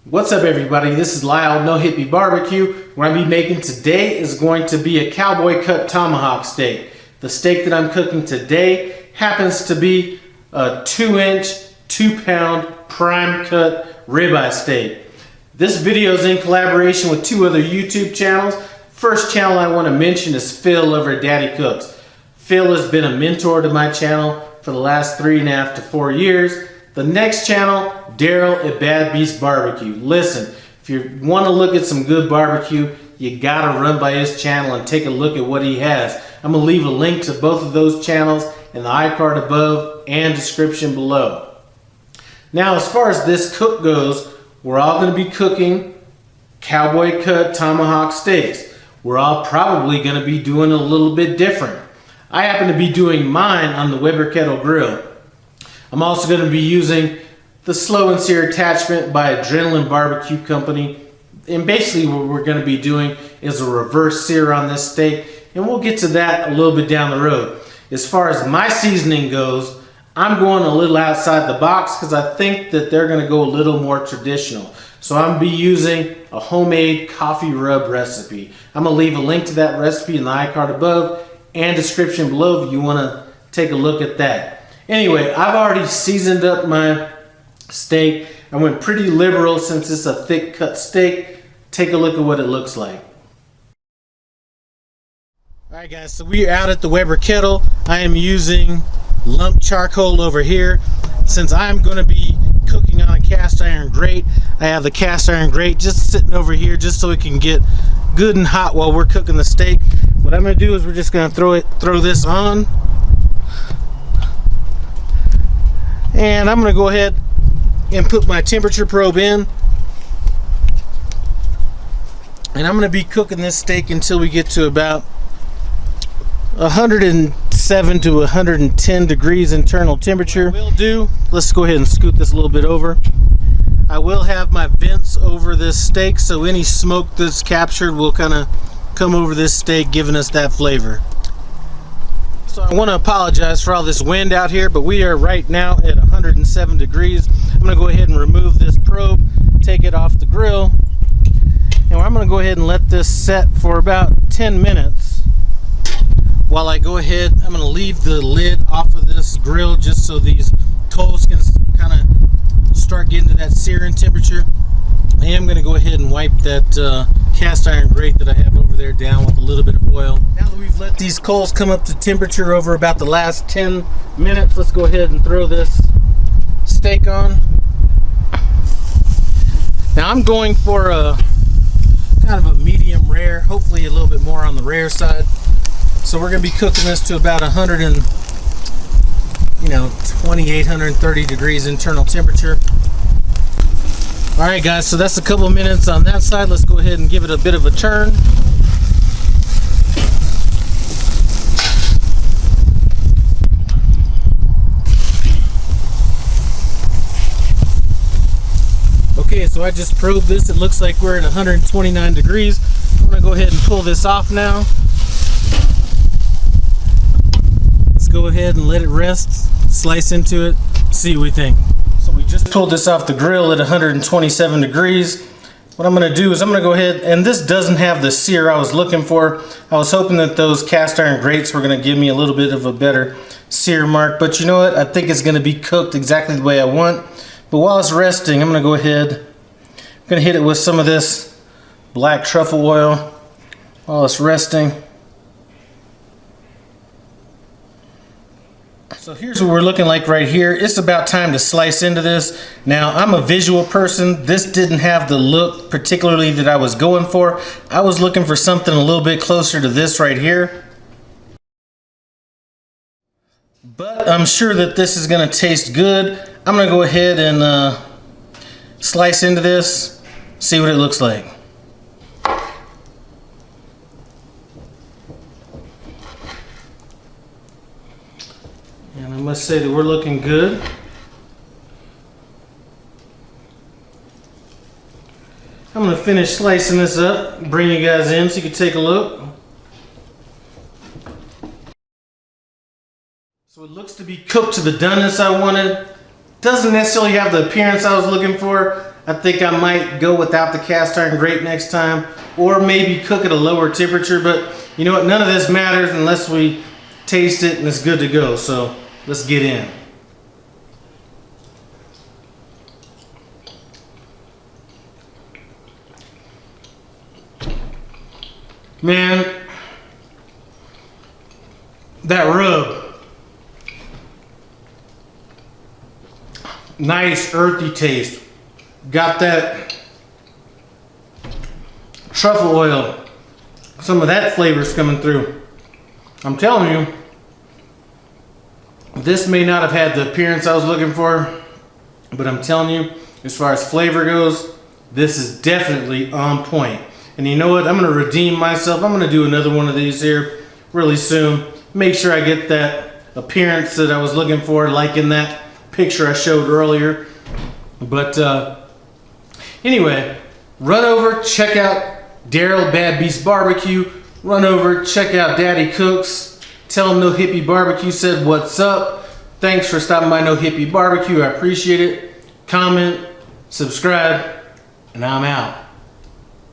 What's up, everybody? This is Lyle, No Hippie Barbecue. What I'm going to be making today is going to be a cowboy cut tomahawk steak. The steak that I'm cooking today happens to be a 2-inch, 2-pound prime cut ribeye steak. This video is in collaboration with two other YouTube channels. First channel I want to mention is Phil over at Daddy Cooks. Phil has been a mentor to my channel for the last 3.5 to 4 years. The next channel, Daryl at Bad Beast Barbecue. Listen, if you want to look at some good barbecue, you gotta run by his channel and take a look at what he has. I'm gonna leave a link to both of those channels in the iCard above and description below. Now, as far as this cook goes, we're all gonna be cooking cowboy cut tomahawk steaks. We're all probably gonna be doing a little bit different. I happen to be doing mine on the Weber Kettle Grill. I'm also going to be using the Slow'N Sear attachment by Adrenaline Barbecue Company. And basically what we're going to be doing is a reverse sear on this steak. And we'll get to that a little bit down the road. As far as my seasoning goes, I'm going a little outside the box because I think that they're going to go a little more traditional. So I'm going to be using a homemade coffee rub recipe. I'm going to leave a link to that recipe in the iCard above and description below if you want to take a look at that. Anyway, I've already seasoned up my steak. I went pretty liberal since it's a thick cut steak. Take a look at what it looks like. Alright guys, so we are out at the Weber Kettle. I am using lump charcoal over here. Since I'm going to be cooking on a cast iron grate, I have the cast iron grate just sitting over here just so it can get good and hot while we're cooking the steak. What I'm going to do is we're just going to throw this on. And I'm going to go ahead and put my temperature probe in. And I'm going to be cooking this steak until we get to about 107 to 110 degrees internal temperature. What I will do, let's go ahead and scoot this a little bit over. I will have my vents over this steak, so any smoke that's captured will kind of come over this steak, giving us that flavor. So I want to apologize for all this wind out here, but we are right now at 107 degrees. I'm going to go ahead and remove this probe, take it off the grill, and I'm going to go ahead and let this set for about 10 minutes. While I go ahead, I'm going to leave the lid off of this grill just so these coals can kind of start getting to that searing temperature. I am going to go ahead and wipe that cast iron grate that I have over there down with a little bit of oil. Now that we've let these coals come up to temperature over about the last 10 minutes, let's go ahead and throw this steak on. Now I'm going for a kind of a medium rare, hopefully a little bit more on the rare side. So we're going to be cooking this to about 28, 130 degrees internal temperature. Alright guys, so that's a couple minutes on that side. Let's go ahead and give it a bit of a turn. Okay, so I just probed this. It looks like we're at 129 degrees. I'm going to go ahead and pull this off now. Let's go ahead and let it rest, slice into it, see what we think. So we just pulled this off the grill at 127 degrees. What I'm going to do is I'm going to go ahead, and this doesn't have the sear I was looking for. I was hoping that those cast iron grates were going to give me a little bit of a better sear mark, but you know what? I think it's going to be cooked exactly the way I want. But while it's resting, I'm going to go ahead, I'm going to hit it with some of this black truffle oil while it's resting. So here's what we're looking like right here. It's about time to slice into this. Now, I'm a visual person. This didn't have the look particularly that I was going for. I was looking for something a little bit closer to this right here. But I'm sure that this is going to taste good. I'm going to go ahead and slice into this, see what it looks like. And I must say that we're looking good. I'm going to finish slicing this up, bring you guys in so you can take a look. So it looks to be cooked to the doneness I wanted. Doesn't necessarily have the appearance I was looking for. I think I might go without the cast iron grate next time, or maybe cook at a lower temperature, but you know what, none of this matters unless we taste it and it's good to go. So let's get in. Man, that rub, nice earthy taste. Got that truffle oil, some of that flavor's coming through. I'm telling you, this may not have had the appearance I was looking for, but I'm telling you, as far as flavor goes, this is definitely on point. And you know what? I'm going to redeem myself. I'm going to do another one of these here really soon. Make sure I get that appearance that I was looking for, like in that picture I showed earlier. But anyway, run over, check out Daryl Bad Beast Barbecue. Run over, check out Daddy Cooks. Tell him No Hippie Barbecue said what's up. Thanks for stopping by No Hippie Barbecue. I appreciate it. Comment, subscribe, and I'm out.